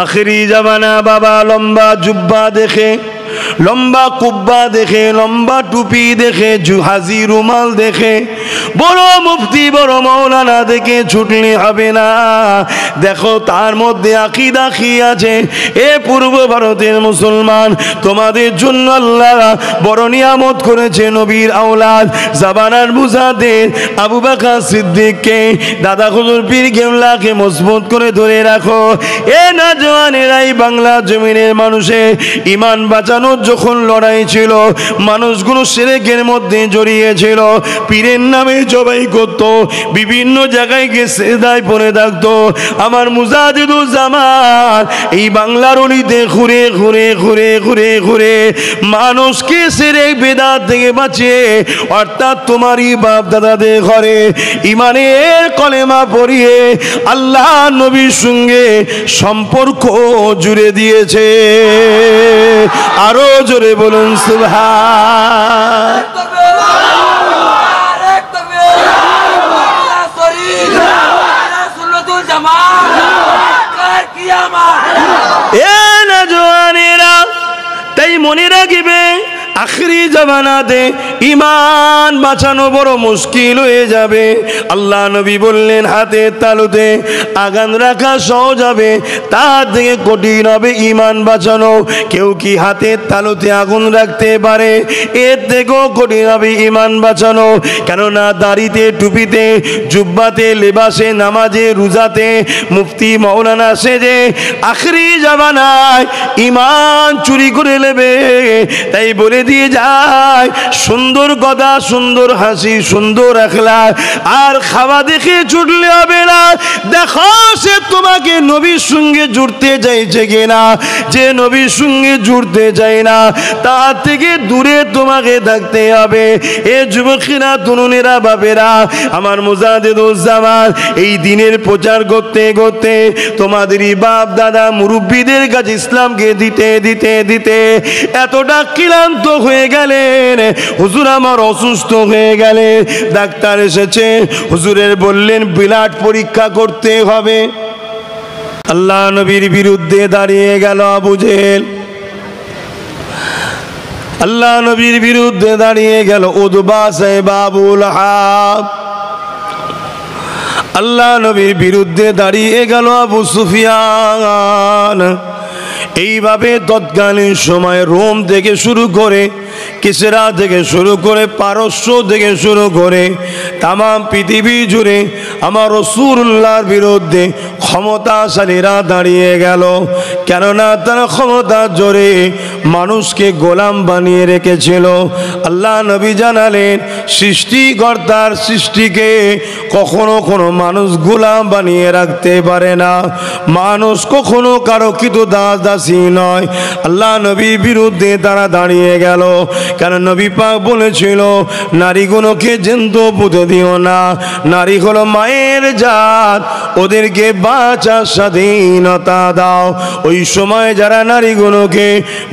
আখিরি জামানা বাবা লম্বা জুব্বা দেখে, লম্বা কুব্বা দেখে, লম্বা টুপি দেখে, হাজি রুমাল দেখে, বড় মুফতি বড় মৌলানা দেখে ছুটলে হবে না। দেখো তার মধ্যে আকীদা কি আছে। এ পূর্ব ভারতের মুসলমান, তোমাদের জন্য আল্লাহ বড় নিয়ামত করেছে। নবীর আওলাদ জামানার মুজাদ্দিদ আবু বকর সিদ্দিককে, দাদা হুজুর পীর কেবলাকে মজবুত করে ধরে রাখো। এ নওজওয়ানেরাই বাংলা জমিনের মানুষের ঈমান বাঁচানোর যখন লড়াই ছিল, মানুষগুলো শিরকের মধ্যে জড়িয়েছিল, পীরের নামে জবাই করত, বিভিন্ন জায়গায় গিয়ে সিজদায় পড়ে থাকতো। আমার মুজাদ্দিদুজ্জামান এই বাংলার অলিতে ঘুরে ঘুরে ঘুরে ঘুরে ঘুরে মানুষকে শিরক বিদআত থেকে বাঁচিয়ে, অর্থাৎ তোমারই বাপ দাদাদের ঘরে ঈমানের কলেমা পড়িয়ে আল্লাহ নবীর সঙ্গে সম্পর্ক জুড়ে দিয়েছে। আরো জোরে বলুন সুবহান। এ নওজওয়ানেরা, তাই মনে রাখবে আখিরি জামানাতে ঈমান বাঁচানো বড় মুশকিল হয়ে যাবে। আল্লাহ নবী বললেন হাতের তালুতে আগান রাখা সহজ হবে, তার থেকে কঠিন হবে ঈমান বাঁচানো। কেউ কি হাতের তালুতে আগুন রাখতে পারে? এর থেকেও কঠিন হবে ঈমান বাঁচানো। কেননা দাড়িতে, টুপিতে, জুব্বাতে, লেবাসে, নামাজে, রোজাতে মুফতি মৌলানা সেজে আখিরি জামানায় ঈমান চুরি করে নেবে। তাই বলে দিয়ে যায় সুন্দর কথা, সুন্দর হাসি, সুন্দর আখলাক আর খাওয়া দেখে ছুটলে হবে না। দেখো সে তোমাকে নবীর সঙ্গে জুড়তে চাইছে কিনা। যে নবীর সঙ্গে জুড়তে চায় না তার থেকে দূরে তোমাকে থাকতে হবে। এ যুবকেরা, তরুণেরা, বাপেরা, আমার মুজাদ্দিদুজ্জামান এই দিনের প্রচার করতে করতে তোমাদেরই বাপ দাদা মুরব্বীদের কাছে ইসলামকে দিতে দিতে দিতে এতটা ক্লান্ত হয়ে গেলেন। হুজুর আমার অসুস্থ হয়ে গেলে ডাক্তার এসেছে, হুজুরের বললেন ব্লাড পরীক্ষা করতে হবে। আল্লাহ নবীর বিরুদ্ধে দাঁড়িয়ে গেল আবু জেহেল, আল্লাহ নবীর বিরুদ্ধে দাঁড়িয়ে গেল উতবা সাহেব আবু লাহাব, আল্লাহ নবীর বিরুদ্ধে দাঁড়িয়ে গেল আবু সুফিয়ান। এইভাবে তৎকালীন সময় রোম থেকে শুরু করে, কিসরা থেকে শুরু করে, পারস্য থেকে শুরু করে তাম পৃথিবী জুড়ে আমার রাসূলুল্লাহর বিরুদ্ধে ক্ষমতাশালীরা দাঁড়িয়ে গেল। কেননা তারা ক্ষমতার জোরে মানুষকে গোলাম বানিয়ে রেখেছিল। আল্লাহ নবী জানালেন সৃষ্টিকর্তার সৃষ্টিকে কখনো কোনো মানুষ গোলাম বানিয়ে রাখতে পারে না। মানুষ কখনো কারো কিন্তু দাস দাসী নয়। আল্লাহ নবীর বিরুদ্ধে তারা দাঁড়িয়ে গেল। কেন নবী পাক বলেছিল নারীগুলোকে জ্যান্ত পুঁতে দিও না, নারী হলো মায়ের জাত, ওদেরকে বাঁচার স্বাধীনতা দাও। ওই সময় যারা নারীগুলোকে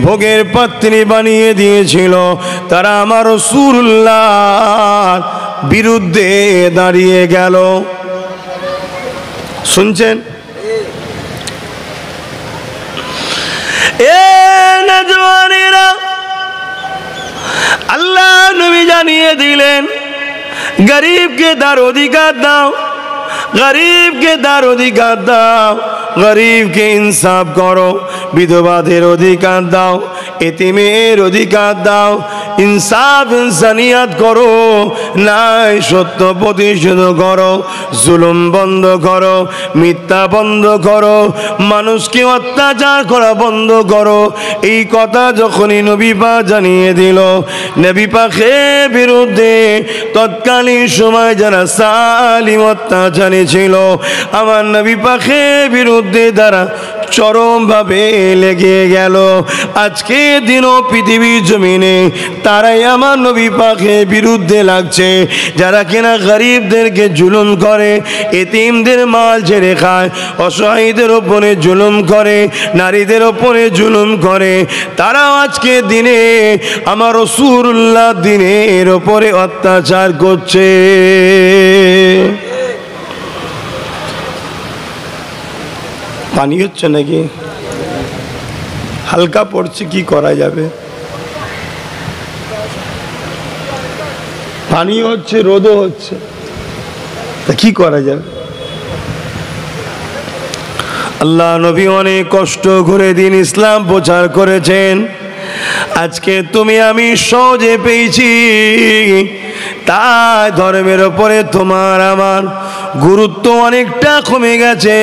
ভোগের পাত্রী বানিয়ে দিয়েছিল তারা আমার রাসূলুল্লাহর বিরুদ্ধে দাঁড়িয়ে গেল। শুনছেন? এ নওজওয়ানেরা, আল্লাহ নবী জানিয়ে দিলেন গরিবকে তার অধিকার দাও, গরিবকে তার অধিকার দাও, গরিবকে ইনসাফ করো, বিধবাদের অধিকার দাও, এতিমের অধিকার দাও, ইনসাফ ইনসানিয়াত করো, নাই সত্য প্রতিশোধ করো, জুলুম বন্ধ করো, মিথ্যা বন্ধ করো, মানুষকে অত্যাচার করা বন্ধ করো। এই কথা যখনই নবী পাক জানিয়ে দিল, নবী পাকের বিরুদ্ধে তৎকালীন সময় যারা জালিম অত্যাচারী ছিল আমার নবী পাকের বিরুদ্ধে তারা চরমভাবে লেগে গেল। আজকে দিনও পৃথিবীর জমিনে তারাই আমার নবী পাকের বিরুদ্ধে লাগছে, যারা কিনা গরিবদেরকে জুলুম করে, এতিমদের মাল ছেড়ে খায়, অসহায়দের ওপরে জুলুম করে, নারীদের ওপরে জুলুম করে, তারাও আজকে দিনে আমার রাসূলুল্লাহ দিনের ওপরে অত্যাচার করছে। পানি হচ্ছে নাকি? হালকা পড়ছে, কি করা যাবে? পানি হচ্ছে, রোদও হচ্ছে, তা কি করা যাবে? আল্লাহ নবী অনেক কষ্ট করে দিন ইসলাম প্রচার করেছেন। আজকে তুমি আমি সহজে পেয়েছি, তাই ধর্মের ওপরে তোমার আমার গুরুত্ব অনেকটা কমে গেছে।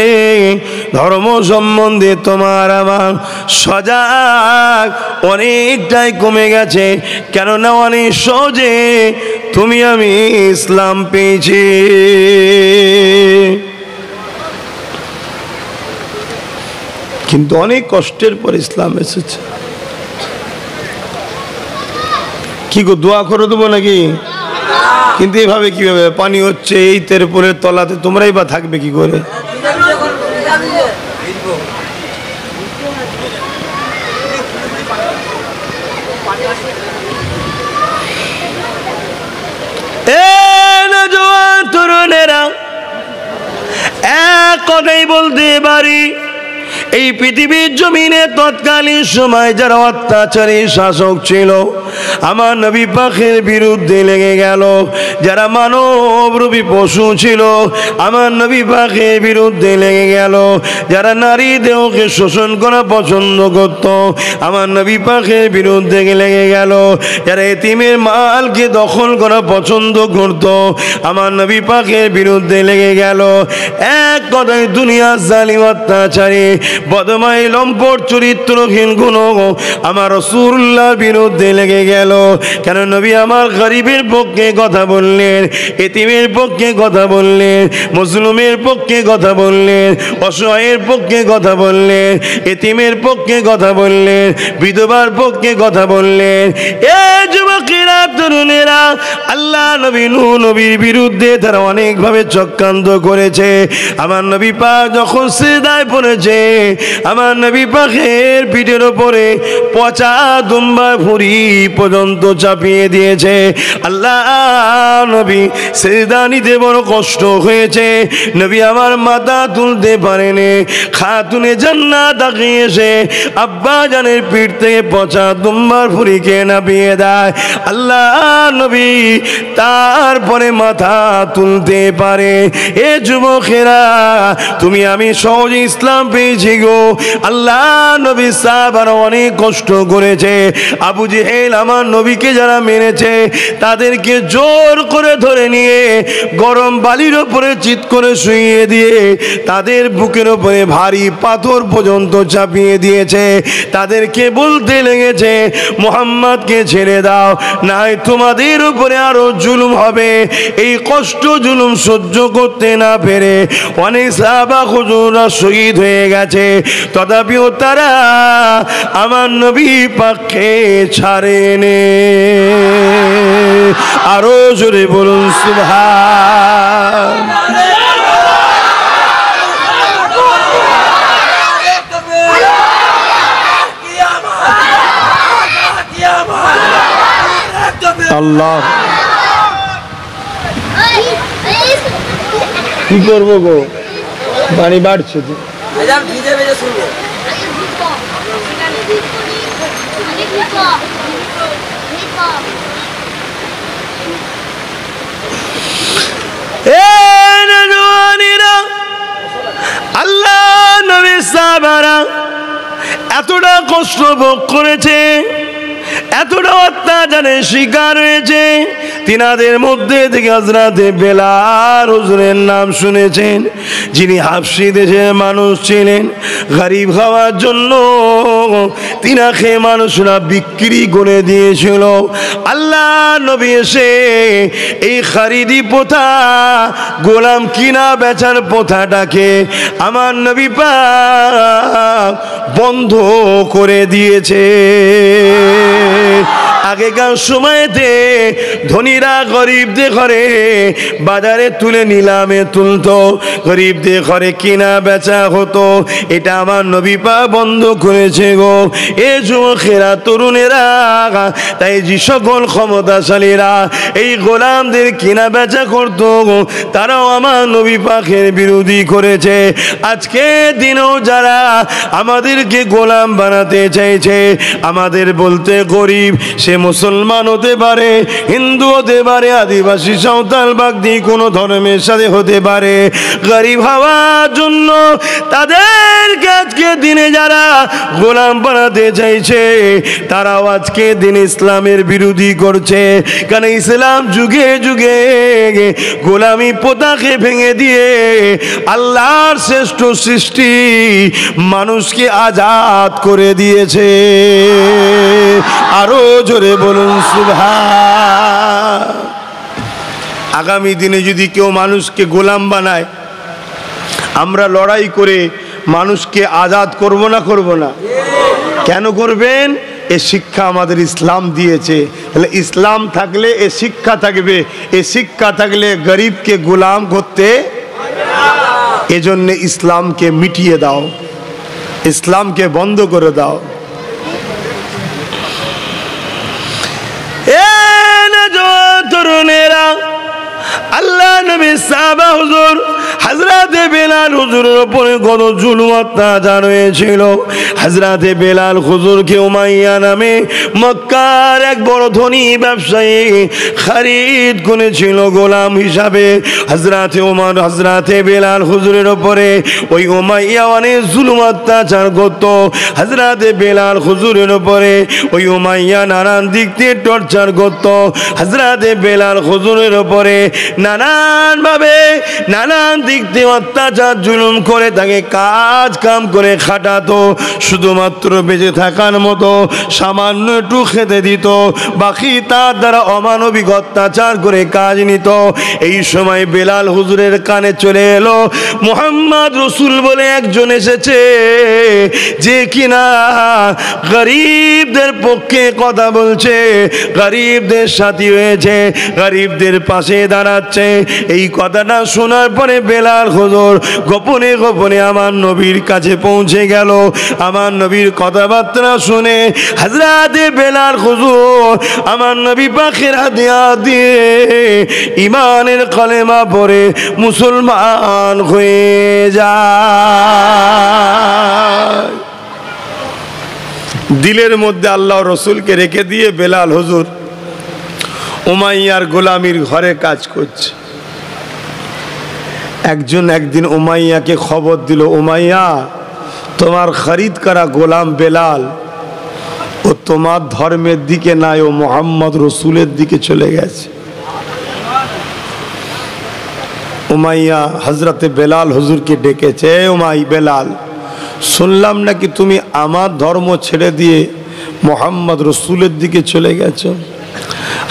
ধর্ম সম্বন্ধে তোমার আমার সজাগ অনেকটাই কমে গেছে, কেননা অনেক সহজে তুমি আমি ইসলাম পেয়েছি। কিন্তু অনেক কষ্টের পর ইসলাম এসেছে। কি গো, দোয়া করে দেবো নাকি? কিন্তু এভাবে কিভাবে? পানি হচ্ছে, এই তেরপুরের তলাতে তোমরাই বা থাকবে কি করে? তরুণেরা, এক কথাই বলতে পারি, এই পৃথিবীর জমিনে তৎকালীন সময় যারা অত্যাচারী শাসক ছিল, আমার নবী পাকের বিরুদ্ধে লেগে গেল। যারা মানবরূপী পশু ছিল, আমার নবী পাকের বিরুদ্ধে লেগে গেল। যারা নারী দেহকে শোষণ করা পছন্দ করত, আমার নবী পাকের বিরুদ্ধে লেগে গেল। যারা এতিমের মালকে দখল করা পছন্দ করত, আমার নবী পাকের বিরুদ্ধে লেগে গেল। এক কথায় দুনিয়ার জালিম অত্যাচারী বদমাই লম্পট চরিত্রহীন গুণ আমার রাসূলুল্লাহর বিরুদ্ধে লেগে গেল। কেন নবী আমার গরিবের পক্ষে কথা বললেন, এতিমের পক্ষে কথা বললেন, মুসলিমের পক্ষে কথা বললেন, অসহায়ের পক্ষে কথা বললেন, এতিমের পক্ষে কথা বললেন, বিধবার পক্ষে কথা বললেন। এ যুবকেরা, তরুণেরা, আল্লাহ নবী নূহ নবীর বিরুদ্ধে তারা অনেকভাবে চক্রান্ত করেছে। আমার নবী পাক যখন সিজদায় পড়েছে, আমার নবী পাকের পিঠের ওপরে পচা দুম্বার ভুঁড়ি পর্যন্ত চাপিয়ে দিয়েছে। আল্লাহ নবী সিজদা নিতে বড় কষ্ট হয়েছে। নবী আমার মাথা তুলতে পারেনি। খাতুনে জান্নাত তাকিয়ে এসে আব্বা জানের পিঠ থেকে পচা দুম্বার ভুঁড়িকে নামিয়ে দেয়। আল্লাহ নবী তারপরে মাথা তুলতে পারে। এ যুবকেরা, তুমি আমি সহজে ইসলাম পেয়েছি গো। আল্লাহ নবী সাহাবারা অনেক কষ্ট করেছে। আবু জেহেল আমার নবীকে যারা মেনেছে, তাদেরকে জোর করে ধরে নিয়ে গরম বালির ওপরে চিৎ করে শুইয়ে দিয়ে তাদের বুকের ওপরে ভারী পাথর পর্যন্ত চাপিয়ে দিয়েছে। তাদেরকে বলতে লেগেছে, মুহাম্মদকে ছেড়ে দাও, নাই তোমাদের উপরে আরো জুলুম হবে। এই কষ্ট জুলুম সহ্য করতে না পেরে অনেক সাহাবা হুজুররা শহীদ হয়ে গেছে। তথাপিও তারা আমার নবী পাককে ছাড়েনি। আরো জোরে বলুন সুবহান। আল্লাহ, কি করবো গো, পানি বাড়ছে তো। আল্লাহ নবী সাহাবারা এতটা কষ্ট ভোগ করেছে, এতটা অত্যাচারের শিকার হয়েছে। তিনাদের মধ্যে থেকে হযরতে বেলাল হুজুরের নাম শুনেছেন, যিনি হাবশী দেশের মানুষ ছিলেন। গরিব হওয়ার জন্য তিনাকে মানুষরা বিক্রি করে দিয়েছিল। আল্লাহ নবী এসে এই খারিদি প্রথা, গোলাম কিনা বেচার প্রথাটাকে আমার নবী পাক বন্ধ করে দিয়েছে। আগেকার সময়তে ধনীরা গরিবদের ঘরে বাজারে তুলে নিলামে তুলতো, গরিবদের ঘরে কিনা বেচা হতো। এটা আমার নবী পাক বন্ধ করেছে গো। এ যুবকেরা, তরুণেরা, তাই যে সকল ক্ষমতাশালীরা এই গোলামদের কিনা বেচা করতো, তারাও আমার নবী পাকের বিরোধী করেছে। আজকে দিনেও যারা আমাদেরকে গোলাম বানাতে চাইছে, আমাদের বলতে গরিব, সে মুসলমান হতে পারে, হিন্দু হতে পারে, আদিবাসী, সাঁওতাল, বাগদি, কোনো ধর্মের সাথে হতে পারে, গরিব হওয়ার জন্য তাদেরকে আজকে দিনে যারা গোলাম বানাতে চাইছে, তারাও আজকে দিন ইসলামের বিরোধী করছে। কারণ ইসলাম যুগে যুগে গোলামি প্রথাকে ভেঙে দিয়ে আল্লাহর শ্রেষ্ঠ সৃষ্টি মানুষকে আজাদ করে দিয়েছে। আরো জোরে বলুন সুবহান। আগামী দিনে যদি কেউ মানুষকে গোলাম বানায়, আমরা লড়াই করে মানুষকে আজাদ করব না? করব না? কেন করবেন? এ শিক্ষা আমাদের ইসলাম দিয়েছে। তাহলে ইসলাম থাকলে এ শিক্ষা থাকবে, এ শিক্ষা থাকলে গরিবকে গোলাম করতে, এজন্য ইসলামকে মিটিয়ে দাও, ইসলামকে বন্ধ করে দাও। এ তরুণেরা, আল্লাহ নবী সাহাবা হুজুর হযরতে বেলাল হুজুরের উপরে কত জুলুম অত্যাচার হয়েছিল। হযরতে বেলাল হুজুরকে উমাইয়া নামে মক্কার এক বড় ধনী ব্যবসায়ী খরিদ করেছিল গোলাম হিসাবে। হযরতে ওমর হযরতে বেলাল হুজুরের উপরে ওই উমাইয়া অনেক জুলুম অত্যাচার করত। হযরতে বেলাল হুজুরের উপরে ওই উমাইয়া নানান দিক থেকে টর্চার করত। হযরতে বেলাল হুজুরের উপরে নানান ভাবে নানান দিক দিয়ে অত্যাচার জুলুম করে তাকে কাজ কাম করে খাটাতো। শুধুমাত্র বেঁচে থাকার মতো সামান্য একটু খেতে দিত, বাকি তার দ্বারা অমানবিক অত্যাচার করে কাজ নিত। এই সময় বেলাল হুজুরের কানে চলে এলো মুহাম্মদ রসুল বলে একজন এসেছে, যে কিনা গরিবদের পক্ষে কথা বলছে, গরিবদের সাথী হয়েছে, গরিবদের পাশে দাঁড়াচ্ছে। এই কথাটা শোনার পরে বেলাল হুজুর গোপনে গোপনে আমার নবীর কাছে পৌঁছে গেল। আমার নবীর কথাবার্তা শুনে হযরতে বেলাল হুজুর আমার নবী পাকের হাতে হাত দিয়ে ঈমানের কলেমা পড়ে মুসলমান হয়ে যায়। দিলের মধ্যে আল্লাহ রসুলকে রেখে দিয়ে বেলাল হুজুর উমাইয়ার গোলামির ঘরে কাজ করছে। একজন একদিন উমাইয়াকে খবর দিল, উমাইয়া, তোমার খরিদ করা গোলাম বেলাল ও তোমার ধর্মের দিকে নাই, ও মোহাম্মদ রসুলের দিকে চলে গেছে। উমাইয়া হযরতে বেলাল হুজুরকে ডেকেছে, বেলাল, শুনলাম নাকি তুমি আমার ধর্ম ছেড়ে দিয়ে মোহাম্মদ রসুলের দিকে চলে গেছো।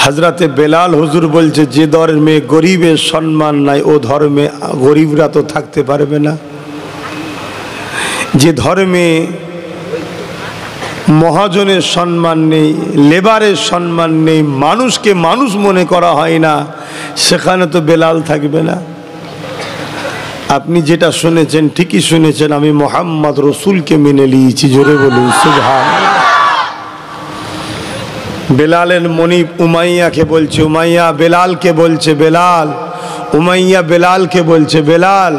হযরতে বেলাল হুজুর বলছে, যে ধর্মে গরিবের সম্মান নাই ও ধর্মে গরিবরা তো থাকতে পারবে না। যে ধর্মে মহাজনের সম্মান নেই, লেবারের সম্মান নেই, মানুষকে মানুষ মনে করা হয় না, সেখানে তো বেলাল থাকবে না। আপনি যেটা শুনেছেন ঠিকই শুনেছেন, আমি মোহাম্মদ রসুলকে মেনে নিয়েছি। জোরে বলুন সুবহানাল্লাহ। বেলালের মনিব উমাইয়াকে বলছে, উমাইয়া বেলালকে বলছে, বেলাল, উমাইয়া বেলালকে বলছে, বেলাল,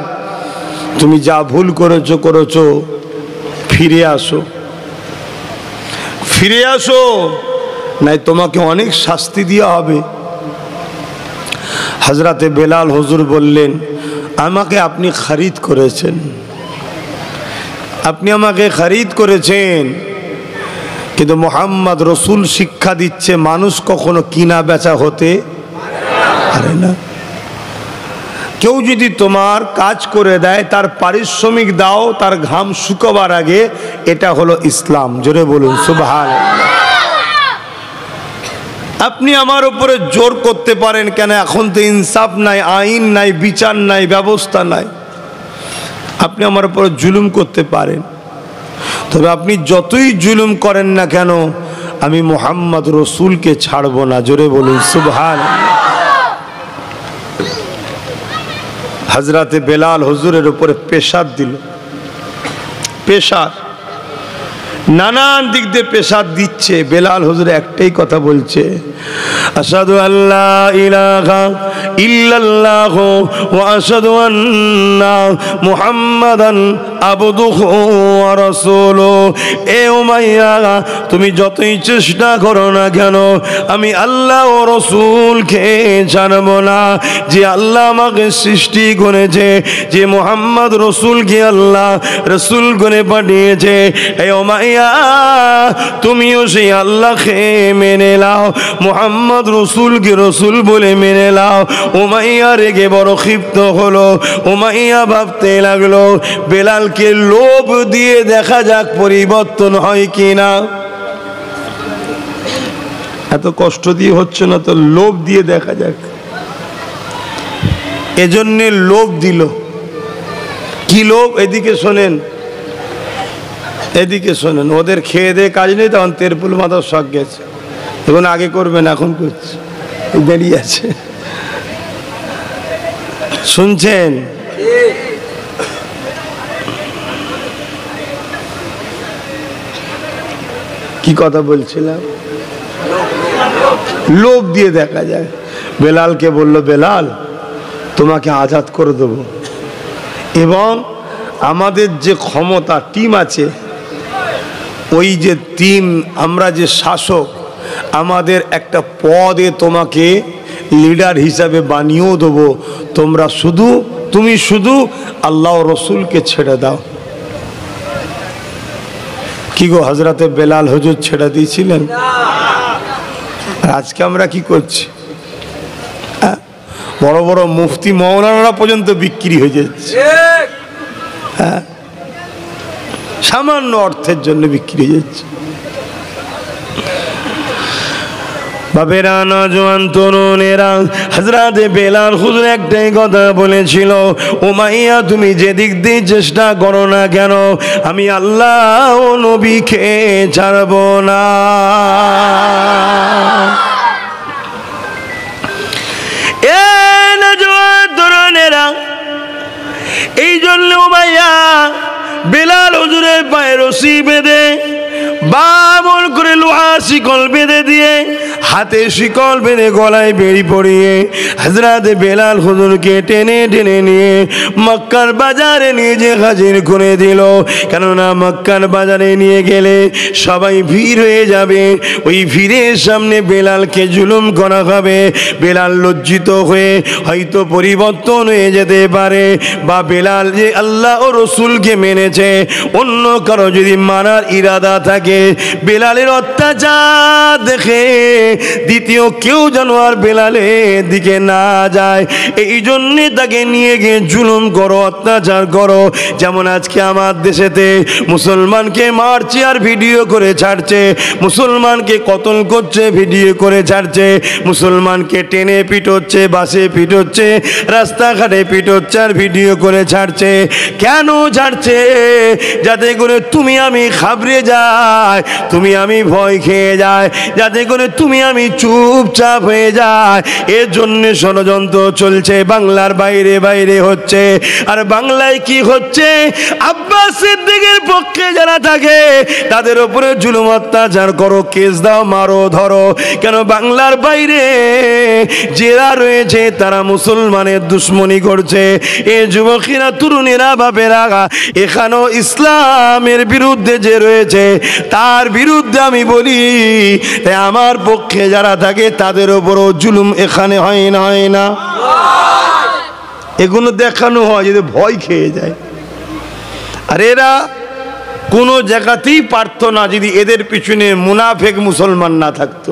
তুমি যা ভুল করেছো করেছো, ফিরে আসো, ফিরে আসো, নাই তোমাকে অনেক শাস্তি দেওয়া হবে। হযরতে বেলাল হুজুর বললেন, আমাকে আপনি খরিদ করেছেন, আপনি আমাকে খরিদ করেছেন, কিন্তু মোহাম্মদ রসুল শিক্ষা দিচ্ছে মানুষ কখনো কিনা বেচা হতে পারে না। কেউ যদি তোমার কাজ করে দেয় তার পারিশ্রমিক দাও তার ঘাম শুকাবার আগে, এটা হলো ইসলাম। জোরে বলুন সুবহানাল্লাহ। আপনি আমার উপরে জোর করতে পারেন কেন? এখন তো ইনসাফ নাই, আইন নাই, বিচার নাই, ব্যবস্থা নাই। আপনি আমার উপরে জুলুম করতে পারেন, তবে আপনি যতই জুলুম করেন না কেন, আমি মুহাম্মদ রসুলকে ছাড়ব না। জোরে বলুন সুবহানাল্লাহ। হযরতে বেলাল হুজুরের উপরে প্রেসার দিল, প্রেসার নানান দিক দিয়ে প্রেসার দিচ্ছে। বেলাল হুজুর একটাই কথা বলছে, আশহাদু আল্লা ইলাহা ইল্লাল্লাহ ওয়া আশহাদু আন্না মুহাম্মাদান আবদুহু ওয়া রাসূলুহু। এ উমাইয়া, তুমি যতই চেষ্টা করো না কেন, আমি আল্লাহ ও রসুলকে জানব না। যে আল্লাহ আমাকে সৃষ্টি করেছে, যে মুহাম্মদ রসুলকে আল্লাহ রসুল করে পাঠিয়েছে, এ উমাইয়া তুমিও সেই আল্লাহকে মেনে নাও, মুহাম্মদ রসুলকে রসুল বলে মেনে নাও। উমাইয়া রেগে বড় ক্ষিপ্ত হলো। উমাইয়া ভাবতে লাগলো, বেলালকে লোভ দিয়ে দেখা যাক পরিবর্তন হয় কিনা। এত কষ্ট দিয়ে হচ্ছে না তো লোভ দিয়ে দেখা যাক। এজন্যে লোভ দিল। কি লোভ? এদিকে শোনেন, এদিকে শোনেন। ওদের খেয়ে দিয়ে কাজ নেই, তখন তেরপুল মাথার শখ গেছে। এখন আগে করবেন, এখন করছে, দাঁড়িয়ে আছে। শুনছেন? কি কথা বলছিলাম? লোভ দিয়ে দেখা যায়। বেলালকে বলল, বেলাল তোমাকে আজাদ করে দেব, এবং আমাদের যে ক্ষমতা টিম আছে, ওই যে টিম, আমরা যে শাসক, আমাদের একটা পদে তোমাকে লিডার হিসাবে বানিয়েও দেবো। তুমি শুধু আল্লাহ রসুলকে ছেড়ে দাও। কি গো, হযরতে বেলাল হুজুর ছেড়ে দিয়েছিলেন? আজকে আমরা কি করছি? বড় বড় মুফতি মৌলানারা পর্যন্ত বিক্রি হয়ে যাচ্ছে, সামান্য অর্থের জন্য বিক্রি হয়ে যাচ্ছে। বাবেরা, নওজোয়ান তরুণেরা, হযরতে বেলাল হুজুর একটাই কথা বলেছিল, উমাইয়া তুমি যেদিক দিয়ে চেষ্টা করো না কেন, আমি আল্লাহ ও নবীকে ছাড়ব না। এ নওজোয়ান তরুণেরা, এই জন্য উমাইয়া বেলাল হুজুরের পায়ে রশি বেঁধে, বাবল করে লোহা শিকল বেঁধে দিয়ে, হাতে শিকল বেঁধে গলায় বেড়ি পরিয়ে হযরতে বেলাল হুজুরকে টেনে টেনে নিয়ে মক্কার বাজারে নিয়ে যে হাজির করে দিল। কেননা মক্কার বাজারে নিয়ে গেলে সবাই ভিড় হয়ে যাবে, ওই ভিড়ের সামনে বেলালকে জুলুম করা হবে। বেলাল লজ্জিত হয়ে হয়তো পরিবর্তন হয়ে যেতে পারে, বা বেলাল যে আল্লাহ ও রসুলকে মেনেছে, অন্য কারো যদি মানার ইরাদা থাকে, বেলালের অত্যাচার দেখে দ্বিতীয় কেউ যেন আর বেলালের দিকে না যায়, এই জন্যে তাকে নিয়ে গিয়ে জুলুম করো, অত্যাচার করো। যেমন আজকে আমার দেশেতে মুসলমানকে মারছে আর ভিডিও করে ছাড়ছে, মুসলমানকে কতল করছে ভিডিও করে ছাড়ছে, মুসলমানকে টেনে পিটোচ্ছে, বাসে পিটোচ্ছে, রাস্তাঘাটে পিটোচ্ছে আর ভিডিও করে ছাড়ছে। কেন ছাড়ছে? যাতে করে তুমি আমি ঘাবড়ে যাই, তুমি আমি ভয় খেয়ে যায়, যাতে করে তুমি আমি চুপচাপ হয়ে যায়। এর জন্য ষড়যন্ত্র চলছে, বাংলার বাইরে বাইরে হচ্ছে। আর বাংলায় কি হচ্ছে? আব্বাস সিদ্দিকের পক্ষে যারা থাকে তাদের উপরে জুলুম অত্যাচার করো, কেস দাও, মারো, ধরো। কেন? বাংলার বাইরে যারা রয়েছে তারা মুসলমানের দুশ্মনী করছে। এ যুবকেরা, তরুণেরা, বাপেরা, এখানেও ইসলামের বিরুদ্ধে যে রয়েছে তার বিরুদ্ধে আমি বলি, তাই আমার পক্ষে যারা থাকে তাদের উপরও জুলুম এখানে হয় না, হয় না? এগুলো দেখানো হয় যদি ভয় খেয়ে যায়। আর এরা কোনো জায়গাতেই পারত না যদি এদের পিছনে মুনাফেক মুসলমান না থাকতো।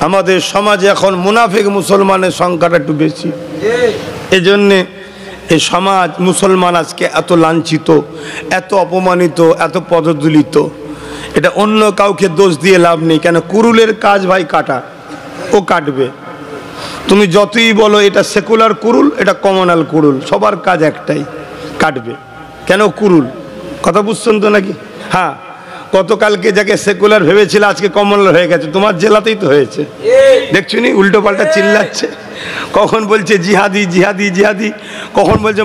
আমাদের সমাজে এখন মুনাফেক মুসলমানের সংখ্যাটা একটু বেশি, এজন্যে এই সমাজ মুসলমান আজকে এত লাঞ্ছিত, এত অপমানিত, এত পদদলিত। এটা অন্য কাউকে দোষ দিয়ে লাভ নেই। কেন? কুরুলের কাজ ভাই কাটা, ও কাটবে। তুমি যতই বলো এটা সেকুলার কুরুল, এটা কমনাল কুরুল, সবার কাজ একটাই, কাটবে। কেন? কুরুল। কথা বুঝছেন তো নাকি? হ্যাঁ, গতকালকে যাকে সেকুলার ভেবেছিল আজকে কমলার হয়ে গেছে, তোমার জেলাতেই তো হয়েছে। দেখছো নি উল্টো পাল্টা চিল্লাচ্ছে, কখন বলছে জিহাদি জিহাদি জিহাদি, কখন বলছে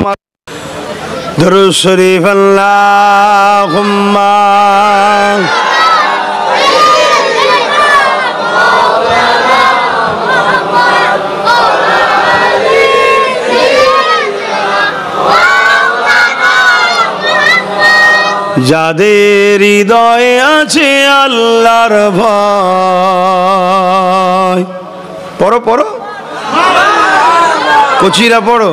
দরুদ শরীফ আল্লাহুম্মা যাদের হৃদয়ে আছে আল্লাহর ভয়, পড়ো পড়ো কচিরা পড়ো,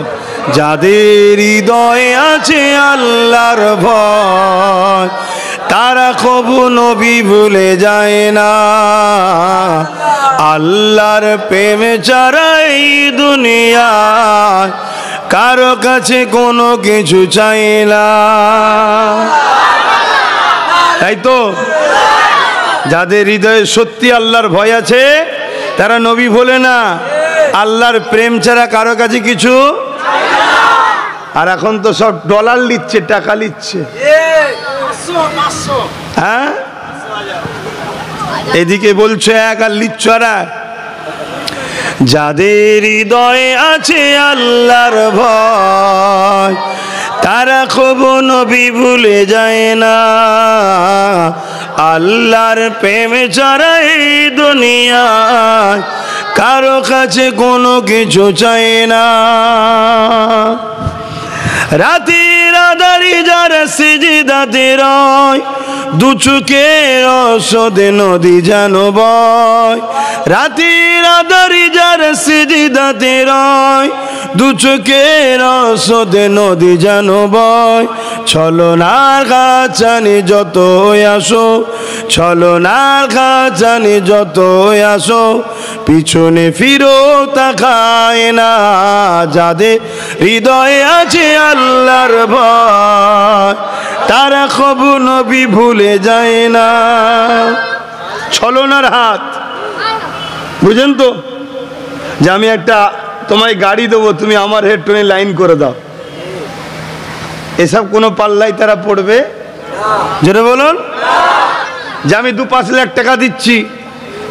যাদের হৃদয়ে আছে আল্লাহর ভয় তারা কবু নবী ভুলে যায় না, আল্লাহর প্রেমে ছাড়া এই দুনিয়ায় কারো কাছে কোনো কিছু চাই না। তাই তো যাদের হৃদয়ে সত্যি আল্লাহর ভয় আছে তারা নবী ভোলে না, আল্লাহর প্রেম ছাড়া কারো কাছে কিছু। আর এখন তো সব ডলার নিচ্ছে, টাকা নিচ্ছে, হ্যাঁ এদিকে বলছে এক আর লিচ্ছ আর এক। যাদের হৃদয়ে আছে আল্লাহর ভয় তারা কবু নবী ভুলে যায় না, আল্লাহর প্রেমে ছাড়া এই দুনিয়ায় কারো কাছে কোনো কিছু চাই না। রাতের আধারে যারা সিজদাতে রয় দু চোখের ওষুধে নদী যেন বয়, রাতের আধারে যারা সিজদাতে রয় দু চোখের ওষুধে নদী যেন বয়, ছলনার কাছানি যত আসো, ছলনার কাছানি যত আসো পিছনে ফিরো তাকায় না, যাদের হৃদয়ে আছে আল্লাহর ভয় তারা কবু নবী ভুলে যায় না। ছলনার হাত বুঝেন তো, যে আমি একটা তোমায় গাড়ি দেবো তুমি আমার হেডফোনে লাইন করে দাও, এসব কোনো পাল্লাই তারা পড়বে? যেটা বলুন যে আমি 2-5 লাখ টাকা দিচ্ছি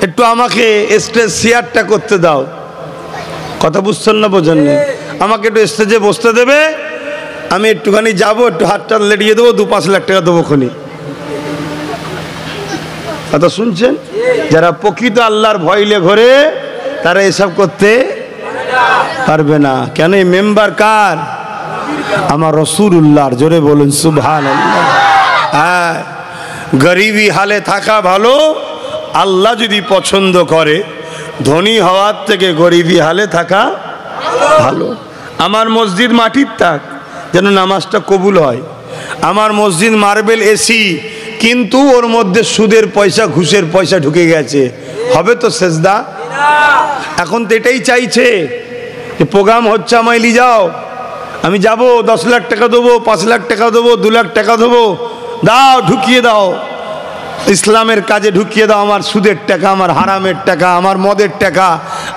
একটু আমাকে স্টেজ শেয়ারটা করতে দাও, কথা বুঝছেন না বোঝেন না? আমাকে একটু স্টেজে বসতে দেবে, আমি একটুখানি যাবো, একটু হাতটা লেড়িয়ে দেবো, 2-5 লাখ টাকা দেবো খনি। কথা শুনছেন? যারা প্রকৃত আল্লাহর ভয়লে ঘরে তারা এসব করতে পারবে না। কেন? এই মেম্বার কার? আমার রাসূলুল্লাহর। জোরে বলুন সুবহানাল্লাহ। হ্যাঁ, গরিবী হালে থাকা ভালো, আল্লাহ যদি পছন্দ করে ধনী হওয়ার থেকে গরিবী হালে থাকা ভালো। আমার মসজিদ মাটির থাক যেন নামাজটা কবুল হয়, আমার মসজিদ মার্বেল এসি কিন্তু ওর মধ্যে সুদের পয়সা ঘুষের পয়সা ঢুকে গেছে, হবে তো সেজদা? এখন তো এটাই চাইছে যে প্রোগ্রাম হচ্ছে আমায় নিয়ে যাও, আমি যাব, 10 লাখ টাকা দেবো, 5 লাখ টাকা দেবো, 2 লাখ টাকা দেবো, দাও ঢুকিয়ে দাও, ইসলামের কাজে ঢুকিয়ে দাও, আমার সুদের টাকা, আমার হারামের টাকা, আমার মদের টাকা,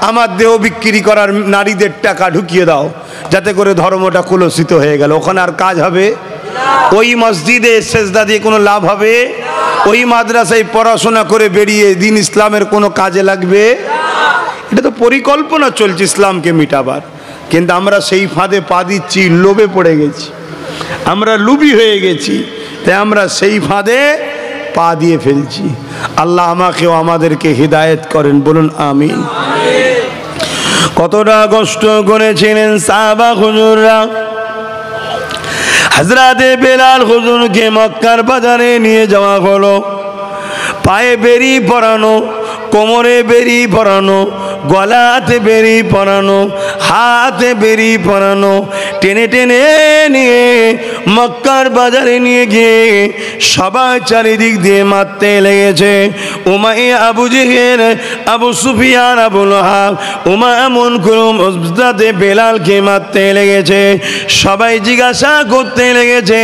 আমার দেহ বিক্রি করার নারীদের টাকা ঢুকিয়ে দাও, যাতে করে ধর্মটা কুলসিত হয়ে গেল। ওখানে আর কাজ হবে? ওই মসজিদে সেজদা দিয়ে কোনো লাভ হবে? ওই মাদ্রাসায় পড়াশোনা করে বেরিয়ে দিন ইসলামের কোনো কাজে লাগবে? এটা তো পরিকল্পনা চলছে ইসলামকে মিটাবার, কিন্তু আমরা সেই ফাঁদে পা দিচ্ছি, লোভে পড়ে গেছি, আমরা লুবি হয়ে গেছি, তাই আমরা সেই ফাঁদে পা দিয়ে ফেলছি। আল্লাহ আমাকেও আমাদেরকে হিদায়েত করেন, বলুন আমিন। কতটা কষ্ট করেছিলেন সাহাবা হুজুররা। হযরতে বেলাল হুজুরকে মক্কার বাজারে নিয়ে যাওয়া হলো, পায়ে বেরি পরানো, কোমরে বেরি পরানো, গলাতে বেরি পরানো, হাতে বেরি পরানো, টেনে টেনে নিয়ে মক্কার বাজারে নিয়ে গিয়ে সবাই চারিদিক দিয়ে মারতে লেগেছে। উমাইয়া, আবু জেহেল, আবু সুফিয়ান, আবু লাহাব, এমন করুম হযরতে বেলালকে মারতে লেগেছে। সবাই জিজ্ঞাসা করতে লেগেছে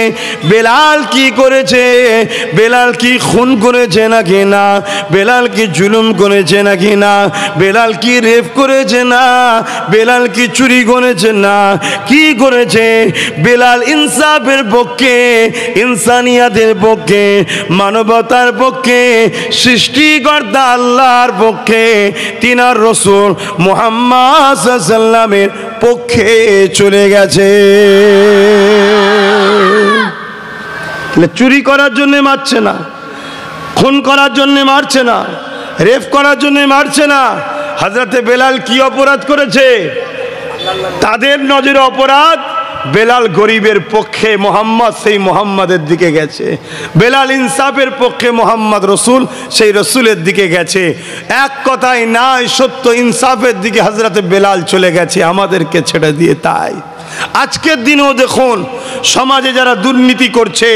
বেলাল কি করেছে, বেলাল কি খুন করেছে নাকি না, বেলাল কি জুলুম করেছে নাকি না, বেলাল কি কি রেপ করেছে? না। বেলাল কি চুরি করেছে? না। কি করেছে? বেলাল ইনসাফের পক্ষে, ইনসানিয়াতের পক্ষে, মানবতার পক্ষে, সৃষ্টিকর্তা আল্লাহর পক্ষে, তিনার রাসূল মুহাম্মদ সাল্লাল্লাহু আলাইহি ওয়াসাল্লামের পক্ষে চলে গেছে। চুরি করার জন্য মারছে না, খুন করার জন্য মারছে না, রেপ করার জন্য মারছে না। হযরতে বেলাল কি অপরাধ করেছে? তাদের নজরে অপরাধ বেলাল গরিবের পক্ষে, মোহাম্মদ সেই মোহাম্মদের দিকে গেছে। বেলাল ইনসাফের পক্ষে, মোহাম্মদ রসুল সেই রসুলের দিকে গেছে। এক কথায় নাই সত্য, ইনসাফের দিকে হযরতে বেলাল চলে গেছে আমাদেরকে ছেড়ে দিয়ে। তাই আজকের দিনেও দেখুন, সমাজে যারা দুর্নীতি করছে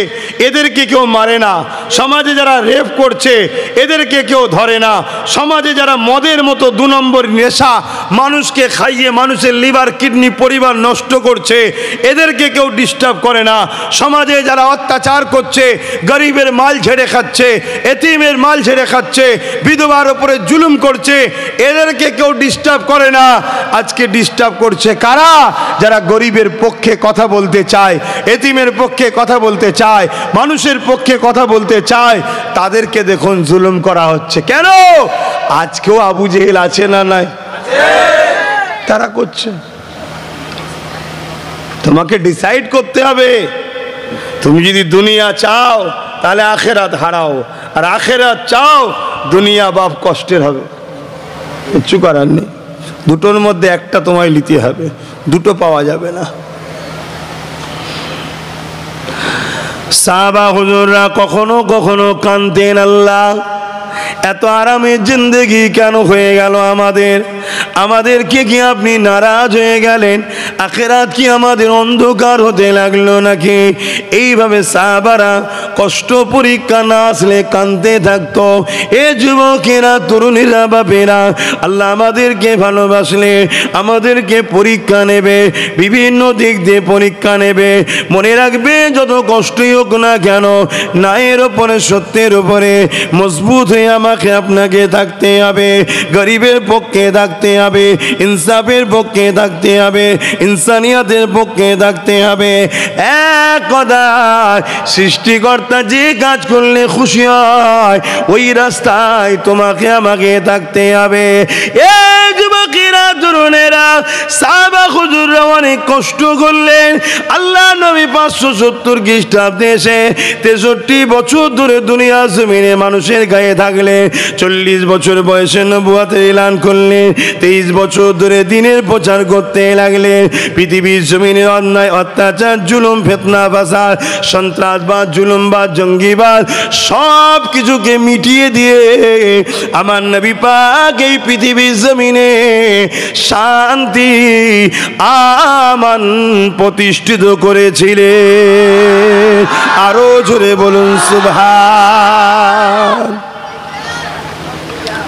এদেরকে কেউ মারে না, সমাজে যারা রেপ করছে এদেরকে কেউ ধরে না, সমাজে যারা মদের মতো 2 নম্বর নেশা মানুষকে খাইয়ে মানুষের লিভার কিডনি পরিবার নষ্ট করছে এদেরকে কেউ ডিস্টার্ব করে না, সমাজে যারা অত্যাচার করছে, গরিবের মাল ঝেড়ে খাচ্ছে, এতিমের মাল ঝেড়ে খাচ্ছে, বিধবার উপরে জুলুম করছে, এদেরকে কেউ ডিস্টার্ব করে না। আজকে ডিস্টার্ব করছে কারা? যারা গরিবের পক্ষে কথা বলতে চায়, এতিমের পক্ষে কথা বলতে চায়, মানুষের পক্ষে কথা বলতে চায়, তাদেরকে দেখুন জুলুম করা হচ্ছে। কেন? আজকেও আবু জেহেল আছে না নাই? তারা করছে। তোমাকে ডিসাইড করতে হবে, তুমি যদি দুনিয়া চাও তাহলে আখেরাত হারাও, আর আখেরাত চাও দুনিয়া বাপ কষ্টের হবে। কিচ্ছু করার নেই, দুটোর মধ্যে একটা তোমায় নিতে হবে, দুটো পাওয়া যাবে না। সাহাবা হুজুররা কখনো কখনো কাঁদতেন, আল্লাহ এত আরামের জিন্দেগি কেন হয়ে গেল আমাদের? আমাদেরকে কি আপনি নারাজ হয়ে গেলেন? আখিরাত কি আমাদের অন্ধকার হতে লাগলো নাকি? এইভাবে সাহাবারা কষ্ট পরীক্ষা না আসলে কাঁদতে থাকতো। এ যুবকেরা, তরুণীরা, বাপেরা, আল্লাহ আমাদেরকে ভালোবাসলে আমাদেরকে পরীক্ষা নেবে, বিভিন্ন দিক দিয়ে পরীক্ষা নেবে। মনে রাখবে, যত কষ্টই হোক না কেন, ন্যায়ের ওপরে, সত্যের উপরে মজবুত হয়ে আমাকে আপনাকে থাকতে হবে। গরিবের পক্ষে থাকতে হবে, ইনসাফের পক্ষে থাকতে হবে, ইনসানিয়াতের পক্ষে থাকতে হবে। এক কথা, সৃষ্টিকর্তা যে কাজ করলে খুশি হয় ওই রাস্তায় তোমাকে আমাকে থাকতে হবে। এই যুবকেরা, তরুণেরা, সাহাবা হুজুররা অনেক কষ্ট করলেন। আল্লাহ নবী 570 খ্রিস্টাব্দে এসে 63 বছর ধরে দুনিয়া জমিনে মানুষের গায়ে থাকলে, 40 বছর বয়সে নবুয়তের এলান করলেন, 23 বছর ধরে দিনের প্রচার করতে লাগলেন। পৃথিবীর জমিনে অন্যায়, অত্যাচার, জুলুম, ফিতনা, ফাসাদ, সন্ত্রাসবাদ, জুলুমবাদ, জঙ্গিবাদ সব কিছুকে মিটিয়ে দিয়ে আমার নবী পাক এই পৃথিবীর জমিনে শান্তি আমান প্রতিষ্ঠিত করেছিলেন। আরো জোরে বলুন সুবহান।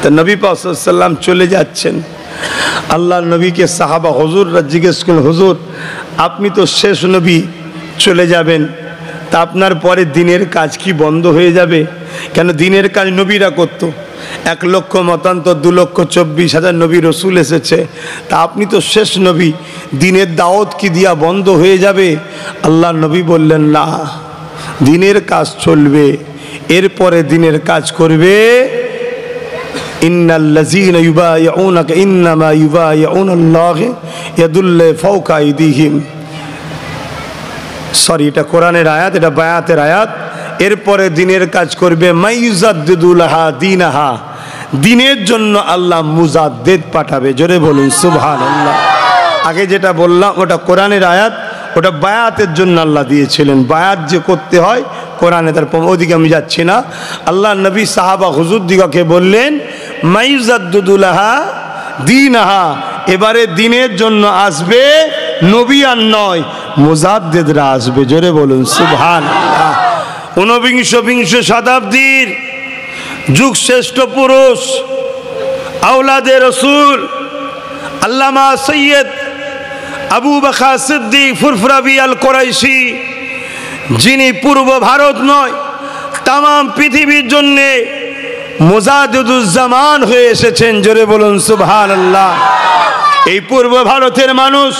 তো নবী পাক সাল্লাল্লাহু আলাইহি ওয়াসাল্লাম চলে যাচ্ছেন। আল্লাহ নবীকে সাহাবা হুজুররা জিজ্ঞেস করলেন, হুজুর আপনি তো শেষ নবী, চলে যাবেন, তা আপনার পরে দিনের কাজ কি বন্ধ হয়ে যাবে? কেন দিনের কাজ নবীরা করত, 1 লক্ষ মতান্তর 2,24,000 নবী রসুল এসেছে, তা আপনি তো শেষ নবী, দিনের দাওয়াত কি দিয়া বন্ধ হয়ে যাবে? আল্লাহ নবী বললেন, না, দিনের কাজ চলবে, এরপরে দিনের কাজ করবে ইন্নাল্লাযীনা ইউবাইউনাকা ইন্নামা ইউবাইউনাল্লাহ ইয়াদুল্লাহি ফাওকা আইদিহিম। সরি, এটা কোরআনের আয়াত, এটা বায়াতের আয়াত। এরপরে দিনের কাজ করবে মাইয়ুজাদ্দিদু লাহা দীনাহা, দিনের জন্য আল্লাহ মুজাদ্দিদ পাঠাবে। জোরে বলুন সুবহানাল্লাহ। আগে যেটা বললাম ওটা কোরআনের আয়াত, ওটা বায়াতের জন্য আল্লাহ দিয়েছিলেন। বায়াত যে করতে হয় কোরআনে, তার ওদিকে আমি যাচ্ছি না। আল্লাহ নবী সাহাবা হুজুর দিগকে বললেন মাইয়ুজাদ্দিদু লাহা দীনাহা, এবারে দিনের জন্য আসবে নবী আর নয়, মুজাদ্দিদরা আসবে। জোরে বলুন সুবহানাল্লাহ। 19বিংশ শতাব্দীর যুগ শ্রেষ্ঠ পুরুষ, আওলাদে রসুল, আল্লামা সৈয়দ আবু বকর সিদ্দিক ফুরফুরাবি আল কুরাইশি, যিনি পূর্ব ভারত নয় তাম পৃথিবীর জন্যে মুজাদ্দিদুজ্জামান হয়ে এসেছেন। জোরে বলুন সুবহানাল্লাহ। এই পূর্ব ভারতের মানুষ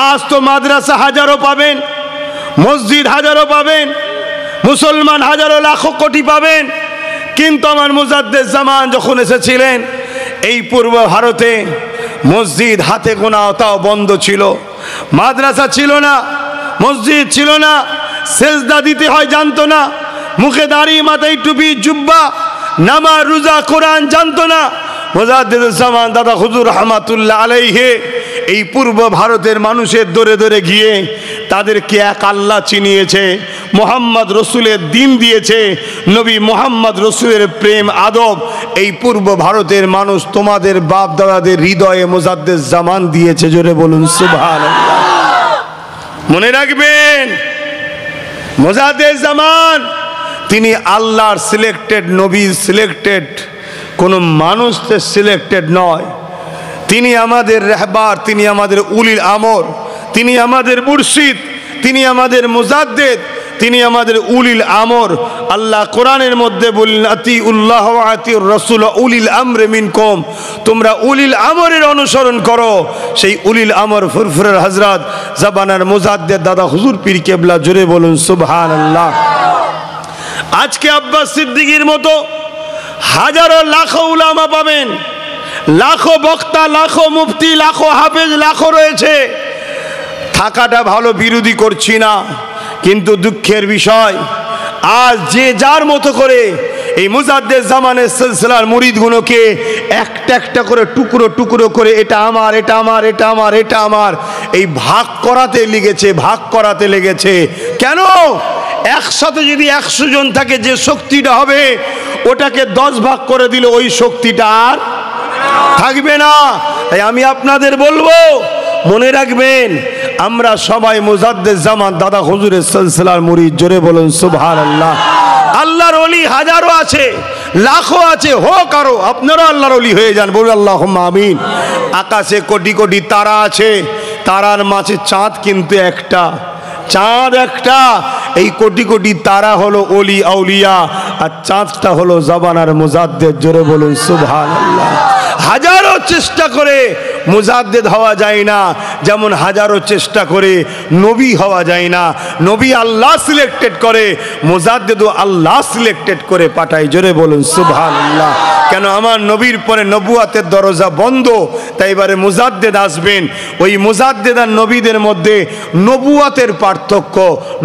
আজ তো মাদ্রাসা হাজারো পাবেন, মসজিদ হাজারো পাবেন, মুসলমান হাজারো লাখো কোটি পাবেন, কিন্তু আমার মুজাদ্দিদুজ্জামান যখন এসেছিলেন এই পূর্ব ভারতে মসজিদ হাতে গোনা, তাও বন্ধ ছিল, মাদ্রাসা ছিল না, মসজিদ ছিল না, সেজদা দিতে হয় জানতো না, মুখে দাড়ি, মাথায় টুপি, জুব্বা, নামাজ, রোজা, কোরআন জানতো না। মুজাদ্দিদুজ্জামান দাদা হুজুর রহমাতুল্লাহ আলাইহি এই পূর্ব ভারতের মানুষের দরে দরে গিয়ে তাদেরকে এক আল্লাহ চিনিয়েছে, মোহাম্মদ রসুলের দিন দিয়েছে, নবী মোহাম্মদ রসুলের প্রেম আদব এই পূর্ব ভারতের মানুষ তোমাদের বাপ দাদাদের হৃদয়ে মুজাদ্দিদুজ্জামান দিয়েছে। জোরে বলুন সুবহানাল্লাহ। মনে রাখবেন মুজাদ্দিদুজ্জামান তিনি আল্লাহর সিলেক্টেড, নবীর সিলেক্টেড, কোনো মানুষের সিলেক্টেড নয়। তিনি আমাদের রাহবার, তিনি আমাদের উলিল আমর, তিনি আমাদের মুর্শিদ, তিনি আমাদের মুজাদ্দিদ, তিনি আমাদের উলিল আমর। আল্লাহ কোরআনের মধ্যে বললেন আতিউল্লাহ ওয়া আতিউর রাসূল উলিল আমরি মিনকুম, তোমরা উলিল আমরের অনুসরণ করো। সেই উলিল আমর ফুরফুরের হযরত জাবানার মুজাদ্দিদ দাদা হুজুর পীর কেবলা। জোরে বলুন সুবহানাল্লাহ। আজকে আব্বাস সিদ্দিকীর মতো হাজারো লাখো উলামা পাবেন, লাখো বক্তা, লাখো মুফতি, লাখো হাফেজ, লাখো রয়েছে। থাকাটা ভালো, বিরোধী করছি না, কিন্তু দুঃখের বিষয় আজ যে যার মতো করে এই মুজাদ্দিদুজ্জামানের সিলসিলার মুরিদগুলোকে একটা একটা করে টুকরো টুকরো করে এটা আমার, এটা আমার, এটা আমার, এটা আমার, এই ভাগ করাতে লেগেছে, ভাগ করাতে লেগেছে। কেন? একসাথে যদি 100 জন থাকে যে শক্তিটা হবে, ওটাকে 10 ভাগ করে দিলে ওই শক্তিটা আর থাকবে না। তাই আমি আপনাদের বলবো, মনে রাখবেন আমরা সবাই মুজাদ্দিদুজ্জামান দাদা হুজুরের সিলসিলার মুরিদ। জোরে বলুন সুবহানাল্লাহ। আল্লাহর ওলি হাজারো আছে, লাখো আছে, হোক আরো, আপনারা আল্লাহর ওলি হয়ে যান, বলুন আল্লাহুম্মা আমিন। আকাশে কোটি কোটি তারা আছে, তারার মাঝে চাঁদ কিন্তু একটা, চাঁদ একটা। এই কোটি কোটি তারা হলো ওলি আউলিয়া, আর চাঁদটা হলো জাবানার মুজাদ্দিদ। জোরে বলুন সুবহানাল্লাহ। হাজারো চেষ্টা করে মুজাদ্দিদ হওয়া যায় না, যেমন হাজারো চেষ্টা করে নবী হওয়া যায় না। নবী আল্লাহ সিলেক্টেড করে, মুজাদ্দিদও আল্লাহ সিলেক্টেড করে পাঠায়। জোরে বলুন সুবহানাল্লাহ। কেন? আমার নবীর পরে নবুয়াতের দরজা বন্ধ, তাই এবারে মুজাদ্দিদ আসবেন। ওই মুজাদ্দিদ আর নবীদের মধ্যে নবুয়াতের পার্থক্য।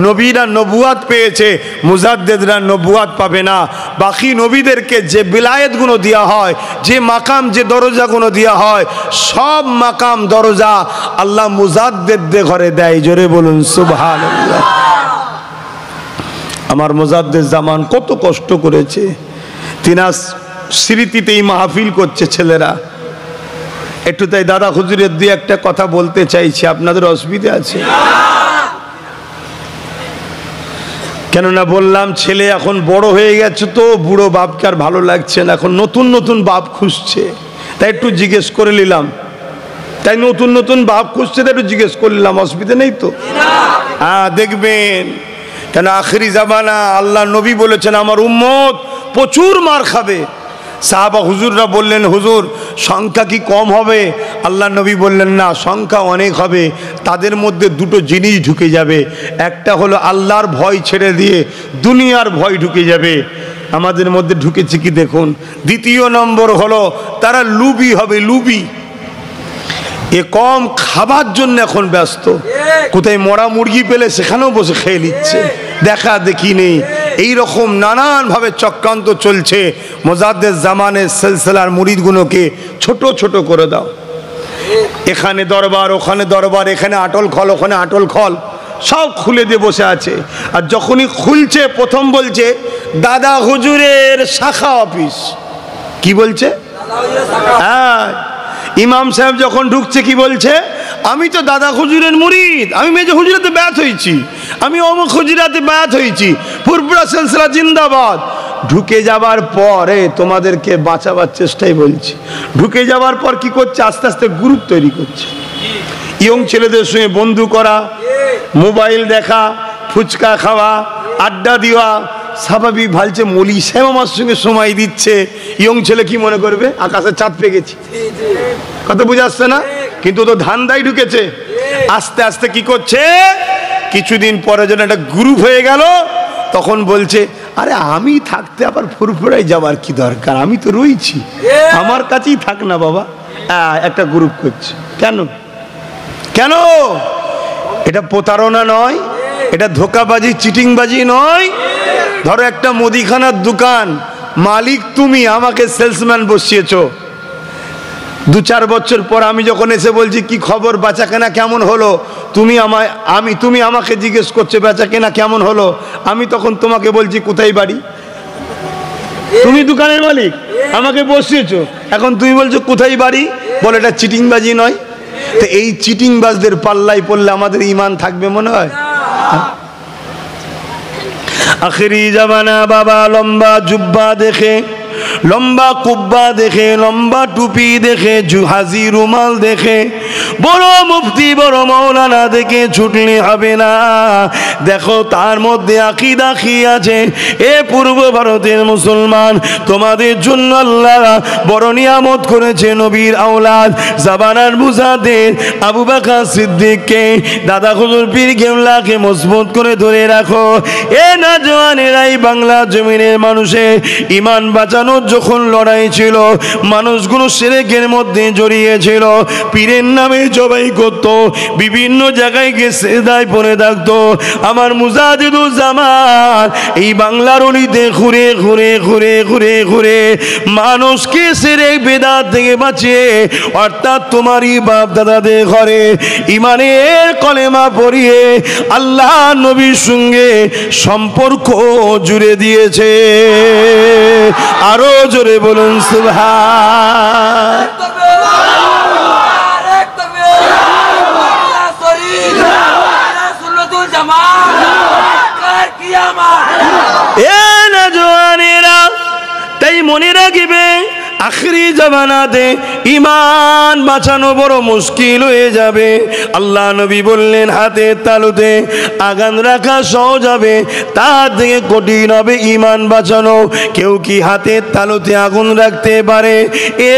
নবীরা নবুয়াত পেয়েছে, মুজাদ্দিদরা নবুয়াত পাবে না। বাকি নবীদেরকে যে বিলায়েতগুলো দেওয়া হয়, যে মাকাম, যে দরজাগুলো দেওয়া হয়, সব মাকাম দরজা আল্লাহ মুজাদ্দিদদের ঘরে দেয়। জোরে বলুন সুবহানাল্লাহ। আমার মুজাদ্দিদুজ্জামান কত কষ্ট করেছে, তিনার স্মৃতিতেই মাহফিল করছে ছেলেরা। একটু তাই দাদা হুজুরের দুই একটা কথা বলতে চাইছি, আপনাদের অসুবিধা আছে? কেননা বললাম ছেলে এখন বড় হয়ে গেছে, তো বুড়ো বাপকে আর ভালো লাগছে না, এখন নতুন নতুন বাপ খুঁজছে, তাই একটু জিজ্ঞেস করে নিলাম। তাই নতুন নতুন বাপ খুঁজছে, তাই একটু জিজ্ঞেস করে নিলাম, অসুবিধা নেই তো? হ্যাঁ, দেখবেন কেন আখেরি জামানা, আল্লাহ নবী বলেছেন আমার উম্মত প্রচুর মার খাবে। সাহাবা হুজুররা বললেন হুজুর সংখ্যা কি কম হবে? আল্লাহ নবী বললেন না, সংখ্যা অনেক হবে। তাদের মধ্যে দুটো জিনিস ঢুকে যাবে, একটা হলো আল্লাহর ভয় ছেড়ে দিয়ে দুনিয়ার ভয় ঢুকে যাবে। আমাদের মধ্যে ঢুকেছে কি দেখুন। দ্বিতীয় নম্বর হলো তারা লুবি হবে, লুবি। এ কম খাবার জন্য এখন ব্যস্ত, কোথায় মরা মুরগি পেলে সেখানেও বসে খেয়ে নিচ্ছে, দেখা দেখি নেই। এইরকম নানানভাবে চক্রান্ত চলছে। মুজাদ্দিদুজ্জামানের সিলসিলার মুরিদগুলোকে ছোট ছোট করে দাও, এখানে দরবার, ওখানে দরবার, এখানে আটল খল, ওখানে আটল খল, সব খুলে দিয়ে বসে আছে। আর যখনই খুলছে প্রথম বলছে দাদা হুজুরের শাখা অফিস। কি বলছে? হ্যাঁ, ইমাম সাহেব যখন ঢুকছে কি বলছে? আমি তো দাদা হুজুরের মুরিদ, আমি মেজো হুজুরাতে বায়াত হয়েছি, আমি অমুক হুজুরাতে বায়াত হয়েছি, ফুরফুরা সিলসিলা জিন্দাবাদ। ঢুকে যাবার পরে তোমাদেরকে বাঁচাবার চেষ্টাই বলছি। ঢুকে যাবার পর কি করছে? আস্তে আস্তে গ্রুপ তৈরি করছে, ইয়ং ছেলেদের সঙ্গে বন্ধু করা, মোবাইল দেখা, ফুচকা খাওয়া, আড্ডা দেওয়া, স্বাভাবিক ভালছে মলি সাহেব আমার সঙ্গে সময় দিচ্ছে, ইয়ং ছেলে কি মনে করবে আকাশে চাঁদ পেয়ে গেছি, কথা বুঝে আসছে না? কিন্তু তো ধান্দায় ঢুকেছে। আস্তে আস্তে কি করছে, কিছুদিন পরে যেন একটা গ্রুপ হয়ে গেল, তখন বলছে আরে আমি থাকতে আবার ফুরফুরাই যাবার কি দরকার, আমি তো রয়েছি, আমার কাছেই থাক না বাবা। একটা গ্রুপ করছে। কেন কেন? এটা প্রতারণা নয়, এটা ধোকাবাজি চিটিংবাজি নয়। ধরো একটা মুদিখানার দোকান, মালিক তুমি, আমাকে সেলসম্যান বসিয়েছো, 2-4 বছর পর আমি যখন এসে বলছি কি খবর, বেচা কেনা কেমন হলো, তুমি আমাকে জিজ্ঞেস করছো বেচা কেনা কেমন হলো, আমি তখন তোমাকে বলছি কোথায় বাড়ি, তুমি দোকানের মালিক আমাকে বসিয়েছো, এখন তুমি বলছো কোথায় বাড়ি, বলে এটা চিটিংবাজি নয়? তো এই চিটিংবাজদের পাল্লায় পড়লে আমাদের ঈমান থাকবে মনে হয়? আখেরি জামানা বাবা লম্বা জুব্বা দেখে, লম্বা কুব্বা দেখে, লম্বা টুপি দেখে, হাজি রুমাল দেখে, বড় মুফতি বড় মৌলানা দেখে ছুটলে হবে না। দেখো তার মধ্যে আকীদা কি আছে। এ পূর্ব ভারতের মুসলমান, তোমাদের জন্য আল্লাহ বড় নিয়ামত করেছে, নবীর আওলাদ জামানার মুজাদ্দিদ আবু বকর সিদ্দিককে, দাদা হুজুর পীর কেবলাকে মজবুত করে ধরে রাখো। এ নওজওয়ানেরাই বাংলা জমিনের মানুষের ঈমান বাঁচানোর যখন লড়াই ছিল, মানুষগুলো শিরকের মধ্যে জড়িয়েছিল, পীরের নামে জবাই করত, বিভিন্ন জায়গায় গিয়ে সিজদায় পড়ে থাকতো। আমার মুজাদ্দিদুজ্জামান এই বাংলার অলিতে ঘুরে ঘুরে ঘুরে ঘুরে ঘুরে মানুষকে শিরক বিদআত থেকে বাঁচিয়ে, অর্থাৎ তোমারই বাপ দাদাদের ঘরে ঈমানের কলেমা পড়িয়ে আল্লাহ নবীর সঙ্গে সম্পর্ক জুড়ে দিয়েছে। আরো জোরে বলুন সুবহান। তাই মনে রাখবে আখরি জামানাতে ঈমান বাঁচানো বড় মুশকিল হয়ে যাবে। আল্লাহ নবী বললেন হাতের তালুতে আগান রাখা সহজ হবে, তার থেকে কঠিন হবে ঈমান বাঁচানো। কেউ কি হাতের তালুতে আগুন রাখতে পারে? এ